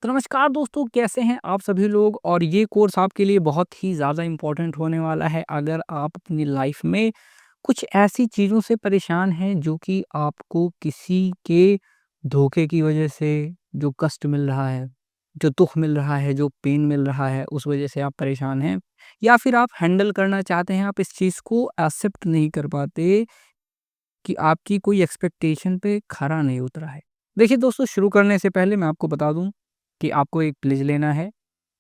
तो नमस्कार दोस्तों, कैसे हैं आप सभी लोग। और ये कोर्स आपके लिए बहुत ही ज़्यादा इम्पोर्टेंट होने वाला है अगर आप अपनी लाइफ में कुछ ऐसी चीज़ों से परेशान हैं जो कि आपको किसी के धोखे की वजह से जो कष्ट मिल रहा है, जो दुख मिल रहा है, जो पेन मिल रहा है, उस वजह से आप परेशान हैं, या फिर आप हैंडल करना चाहते हैं, आप इस चीज़ को एक्सेप्ट नहीं कर पाते कि आपकी कोई एक्सपेक्टेशन पे खरा नहीं उतरा है। देखिए दोस्तों, शुरू करने से पहले मैं आपको बता दूँ कि आपको एक प्लीज़ लेना है,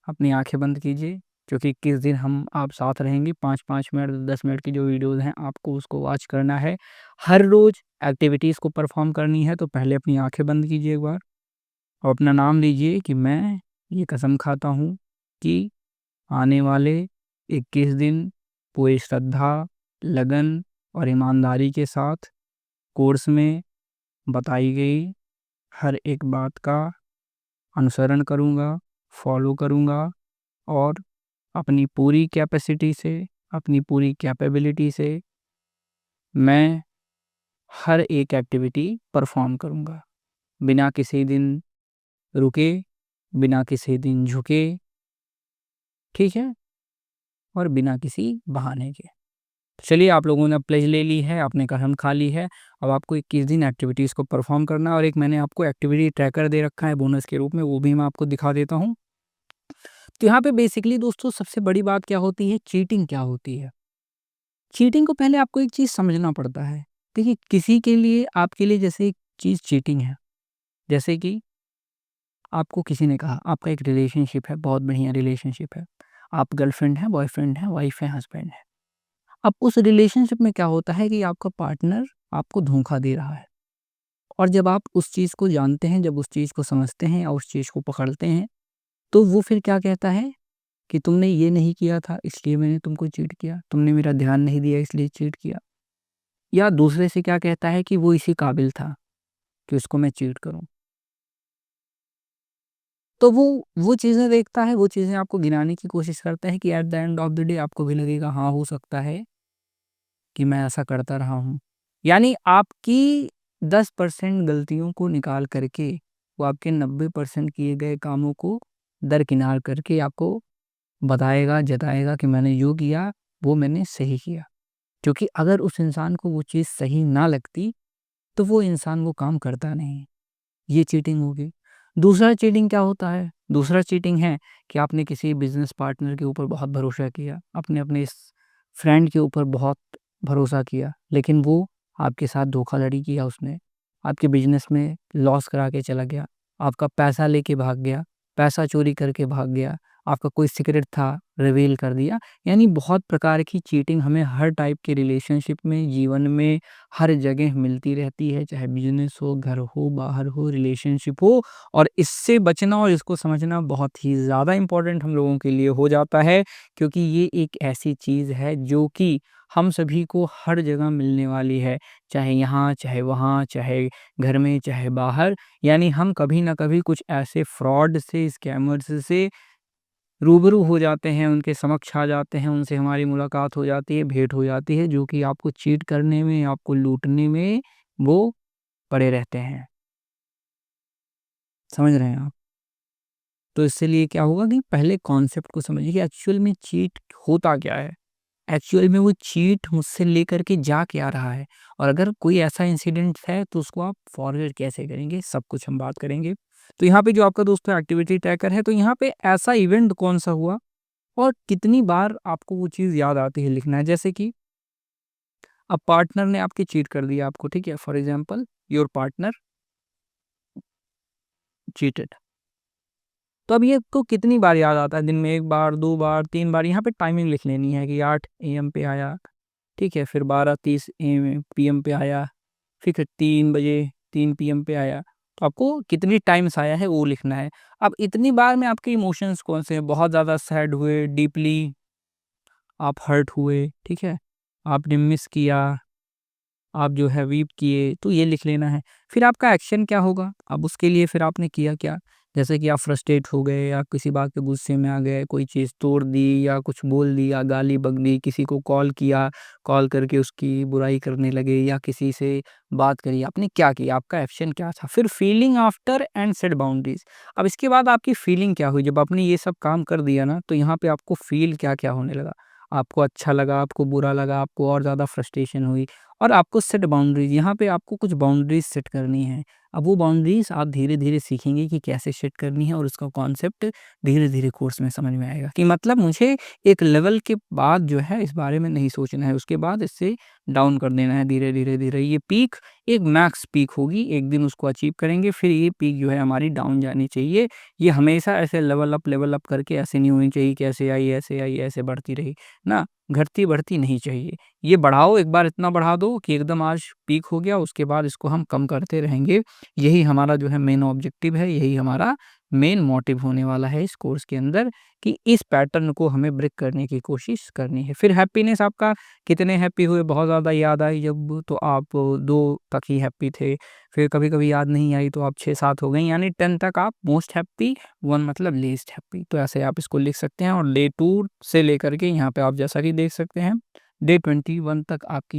अपनी आँखें बंद कीजिए, क्योंकि किस दिन हम आप साथ रहेंगे, 5-5 मिनट, 10 मिनट की जो वीडियोज़ हैं, आपको उसको वॉच करना है। हर रोज़ एक्टिविटीज़ को परफ़ॉर्म करनी है, तो पहले अपनी आँखें बंद कीजिए एक बार और अपना नाम लीजिए कि मैं ये कसम खाता हूँ कि आने वाले 21 दिन पूरी श्रद्धा, लगन और ईमानदारी के साथ कोर्स में बताई गई हर एक बात का अनुसरण करूँगा, फ़ॉलो करूँगा और अपनी पूरी कैपेसिटी से, अपनी पूरी कैपेबिलिटी से मैं हर एक एक्टिविटी परफ़ॉर्म करूँगा। बिना किसी दिन रुके, बिना किसी दिन झुके, ठीक है? और बिना किसी बहाने के। चलिए, आप लोगों ने प्लेज़ ले ली है, आपने कसम खा ली है, अब आपको 21 दिन एक्टिविटीज़ को परफ़ॉर्म करना है और एक मैंने आपको एक्टिविटी ट्रैकर दे रखा है बोनस के रूप में, वो भी मैं आपको दिखा देता हूँ। तो यहाँ पे बेसिकली दोस्तों सबसे बड़ी बात क्या होती है, चीटिंग क्या होती है? चीटिंग को पहले आपको एक चीज़ समझना पड़ता है। देखिए, किसी के लिए आपके लिए जैसे एक चीज़ चीटिंग है, जैसे कि आपको किसी ने कहा आपका एक रिलेशनशिप है, बहुत बढ़िया रिलेशनशिप है। आप गर्लफ्रेंड हैं, बॉयफ्रेंड हैं, वाइफ़ है, हस्बैंड है। अब उस रिलेशनशिप में क्या होता है कि आपका पार्टनर आपको धोखा दे रहा है और जब आप उस चीज़ को जानते हैं, जब उस चीज़ को समझते हैं और उस चीज़ को पकड़ते हैं, तो वो फिर क्या कहता है कि तुमने ये नहीं किया था इसलिए मैंने तुमको चीट किया, तुमने मेरा ध्यान नहीं दिया इसलिए चीट किया। या दूसरे से क्या कहता है कि वो इसी काबिल था कि उसको मैं चीट करूँ। तो वो चीज़ें देखता है, वो चीज़ें आपको गिनाने की कोशिश करता है कि at the end of the day आपको भी लगेगा हाँ, हो सकता है कि मैं ऐसा करता रहा हूँ। यानी आपकी 10% गलतियों को निकाल करके वो आपके 90% किए गए कामों को दरकिनार करके आपको बताएगा, जताएगा कि मैंने जो किया वो मैंने सही किया। क्योंकि अगर उस इंसान को वो चीज़ सही ना लगती, तो वो इंसान वो काम करता नहीं। ये चीटिंग होगी। दूसरा चीटिंग क्या होता है? दूसरा चीटिंग है कि आपने किसी बिज़नेस पार्टनर के ऊपर बहुत भरोसा किया। आपने अपने इस फ्रेंड के ऊपर बहुत भरोसा किया, लेकिन वो आपके साथ धोखाधड़ी किया उसने। आपके बिज़नेस में लॉस करा के चला गया। आपका पैसा लेके भाग गया, पैसा चोरी करके भाग गया। आपका कोई सीक्रेट था, रिवील कर दिया। यानी बहुत प्रकार की चीटिंग हमें हर टाइप के रिलेशनशिप में, जीवन में, हर जगह मिलती रहती है, चाहे बिज़नेस हो, घर हो, बाहर हो, रिलेशनशिप हो। और इससे बचना और इसको समझना बहुत ही ज़्यादा इम्पोर्टेंट हम लोगों के लिए हो जाता है, क्योंकि ये एक ऐसी चीज़ है जो कि हम सभी को हर जगह मिलने वाली है, चाहे यहाँ, चाहे वहाँ, चाहे घर में, चाहे बाहर। यानी हम कभी न कभी कुछ ऐसे फ्रॉड से, स्कैमर्स से रूबरू हो जाते हैं, उनके समक्ष आ जाते हैं, उनसे हमारी मुलाकात हो जाती है, भेंट हो जाती है, जो कि आपको चीट करने में, आपको लूटने में वो पड़े रहते हैं। समझ रहे हैं आप? तो इससे लिए क्या होगा कि पहले कॉन्सेप्ट को समझिए कि एक्चुअल में चीट होता क्या है? एक्चुअल में वो चीट मुझसे लेकर के जा क्या रहा है? और अगर कोई ऐसा इंसिडेंट है तो उसको आप फॉरवर्ड कैसे करेंगे? सब कुछ हम बात करेंगे। तो यहाँ पे जो आपका दोस्तों एक्टिविटी ट्रैकर है, तो यहाँ पे ऐसा इवेंट कौन-सा हुआ और कितनी बार आपको वो चीज़ याद आती है लिखना है। जैसे कि अब पार्टनर ने आपकी चीट कर दिया आपको, ठीक है? For example your partner cheated. तो अब ये आपको कितनी बार याद आता है? दिन में 1 बार, 2 बार, 3 बार? यहाँ पे टाइमिंग लिख लेनी है कि 8 एएम पे आया, ठीक है? फिर 12:30 पीएम पे आया, फिर 3 बजे 3 पीएम पे आया। तो आपको कितनी टाइम्स आया है वो लिखना है। अब इतनी बार में आपके इमोशंस कौन से हैं? बहुत ज़्यादा सैड हुए, डीपली आप हर्ट हुए, ठीक है? आपने मिस किया, आप जो है वीप किए, तो ये लिख लेना है। फिर आपका एक्शन क्या होगा? अब उसके लिए फिर आपने किया क्या? जैसे कि आप फ्रस्ट्रेट हो गए या किसी बात पे गुस्से में आ गए, कोई चीज़ तोड़ दी या कुछ बोल दिया, गाली बक दी, किसी को कॉल किया, कॉल करके उसकी बुराई करने लगे या किसी से बात करी, आपने क्या किया? आपका एक्शन क्या था? फिर feeling after and set boundaries. अब इसके बाद आपकी फीलिंग क्या हुई? जब आपने ये सब काम कर दिया ना, तो यहाँ पे आपको फ़ील क्या-क्या होने लगा? आपको अच्छा लगा, आपको बुरा लगा, आपको और ज़्यादा फ्रस्ट्रेशन हुई और आपको सेट बाउंड्रीज़ यहाँ पे आपको कुछ बाउंड्रीज़ सेट करनी है। अब वो बाउंड्रीज़ आप धीरे-धीरे सीखेंगे कि कैसे सेट करनी है और उसका कॉन्सेप्ट धीरे-धीरे कोर्स में समझ में आएगा कि मतलब मुझे एक लेवल के बाद जो है इस बारे में नहीं सोचना है, उसके बाद इससे डाउन कर देना है धीरे-धीरे। ये पीक एक मैक्स पीक होगी, एक दिन उसको अचीव करेंगे, फिर ये पीक जो है हमारी डाउन जानी चाहिए। ये हमेशा ऐसे लेवल अप करके ऐसे नहीं होनी चाहिए कि ऐसे आई, ऐसे बढ़ती रही, ना घटती-बढ़ती नहीं चाहिए। ये बढ़ाओ, एक बार इतना बढ़ा दो कि एकदम आज पीक हो गया, उसके बाद इसको हम कम करते रहेंगे। यही हमारा जो है मेन ऑब्जेक्टिव है, यही हमारा मेन मोटिव होने वाला है इस कोर्स के अंदर कि इस पैटर्न को हमें ब्रेक करने की कोशिश करनी है। फिर हैप्पीनेस आपका कितने हैप्पी हुए, बहुत ज़्यादा याद आई जब तो आप 2 तक ही हैप्पी थे, फिर कभी-कभी याद नहीं आई तो आप 6-7 हो गई यानी 10 तक आप मोस्ट हैप्पी, 1 मतलब लीस्ट हैप्पी। तो ऐसे आप इसको लिख सकते हैं और डे 2 से लेकर के यहाँ पे आप जैसा कि देख सकते हैं, डे 21 तक आपकी